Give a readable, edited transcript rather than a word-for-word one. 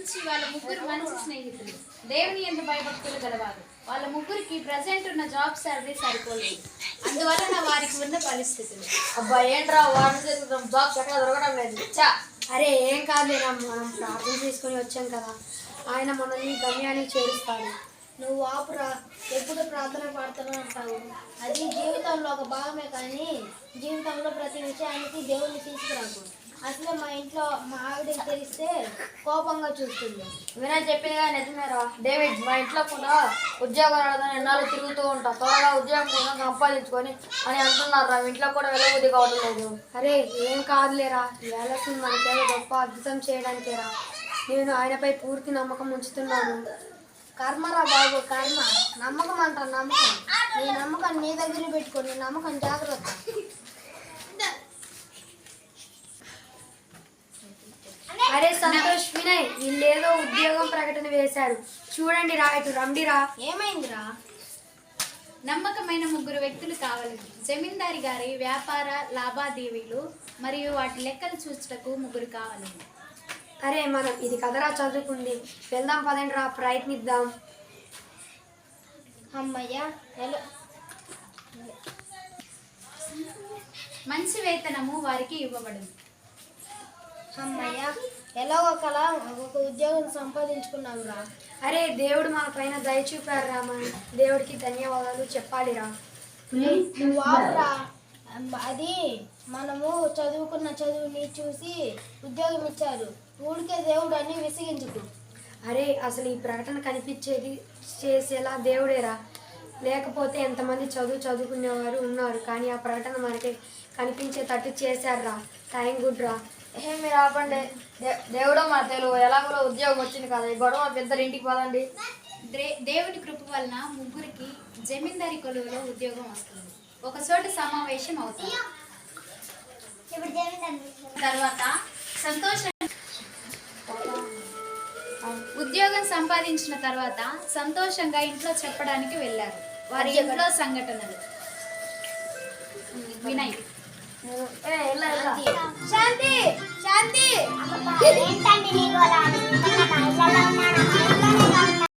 నుంచి వాళ్ళ ముగ్గురు మంచి స్నేహితులు, దేవుని యందు భయభక్తులు గలవారు. వాళ్ళ ముగ్గురికి ప్రజెంట్ ఉన్న జాబ్ సాలరీ సరిపోలేదు. అందువలన వారికి ఉన్న పరిస్థితులు. అబ్బా ఏంట్రా వాడిని చేస్తున్నాం, జాబ్స్ ఎక్కడ దొరకడం లేదు. అరే ఏం కాదులేరా, మనం ప్రార్థన చేసుకొని వచ్చాం కదా, ఆయన మనల్ని గమ్యానికి చేరుస్తాడు. నువ్వు ఆపురా, ఎప్పుడు ప్రార్థన పాడుతూనే ఉంటావు. అది జీవితంలో ఒక భాగమే, కానీ జీవితంలో ప్రతి విషయానికి దేవుణ్ణి తీసుకురాకు. అసలు మా ఇంట్లో మా ఆవిడకి తెలిస్తే కోపంగా చూస్తుంది. వినయ్ చెప్పిందిగా నిజమేరా డేవిడ్, మా ఇంట్లో కూడా ఉద్యోగం రాదని ఎన్నాళ్ళు తిరుగుతూ ఉంటా, త్వరగా ఉద్యోగం కోసం సంపాదించుకొని అని అంటున్నారా. ఇంట్లో కూడా వెళ్ళబుద్ధి కావడం లేదు. అరే ఏం కాదులేరా, వేళకి మనకేదో గొప్ప అద్భుతం చేయడానికేరా. నేను ఆయనపై పూర్తి నమ్మకం ఉంచుతున్నాను. కర్మరా బాబు, కర్మ. నమ్మకం అంట నమ్మకం. నీ నమ్మకం నీ దగ్గర పెట్టుకోండి, నమ్మకం జాగ్రత్త. అరే సంతోష్, వినయ్ వీళ్ళేదో ఉద్యోగం ప్రకటన వేశారు, చూడండి రా, ఇటు రండిరా. ఏమైందిరా? నమ్మకమైన ముగ్గురు వ్యక్తులు కావాలి. జమీందారి గారి వ్యాపార లావాదేవీలు మరియు వాటి లెక్కలు చూచుటకు ముగ్గురు కావాలి. అరే మనం ఇది కదరా చదువుకుంది, వెళ్దాం పదండి రా, ప్రయత్నిద్దాం. అమ్మయ్యా, మంచి వేతనము వారికి ఇవ్వబడింది. అమ్మయ్యా, ఎలాగో కలా ఒక ఉద్యోగం సంపాదించుకున్నాం రా. అరే దేవుడు మన పైన దయ చూపారు రా, మన దేవుడికి ధన్యవాదాలు చెప్పాలిరా. నువ్వు ఆపురా. అది మనము చదువుకున్న చదువుని చూసి ఉద్యోగం ఇచ్చారు. ఊరికే దేవుడు అని విసిగించుకు. అరే అసలు ఈ ప్రకటన కనిపించేది చేసేలా దేవుడేరా, లేకపోతే ఎంతమంది చదువుకునేవారు ఉన్నారు, కానీ ఆ ప్రకటన మనకి కనిపించేటట్టు చేశారా. థ్యాంక్ గుడ్ రా. మీరు ఆపండి, దేవుడు మన తెలుగు ఎలాగో ఉద్యోగం వచ్చింది కదా, ఈ గొడవ పెద్దలు ఇంటికి పోదండి. దేవుని కృప వలన ముగ్గురికి జమీందారి కొలువులో ఉద్యోగం వస్తుంది. ఒక చోట సమావేశం అవుతుంది. తర్వాత ఉద్యోగం సంపాదించిన తర్వాత సంతోషంగా ఇంట్లో చెప్పడానికి వెళ్ళారు. వారి ఇంట్లో సంఘటనలు. వినయ్, శాంతి శాంతి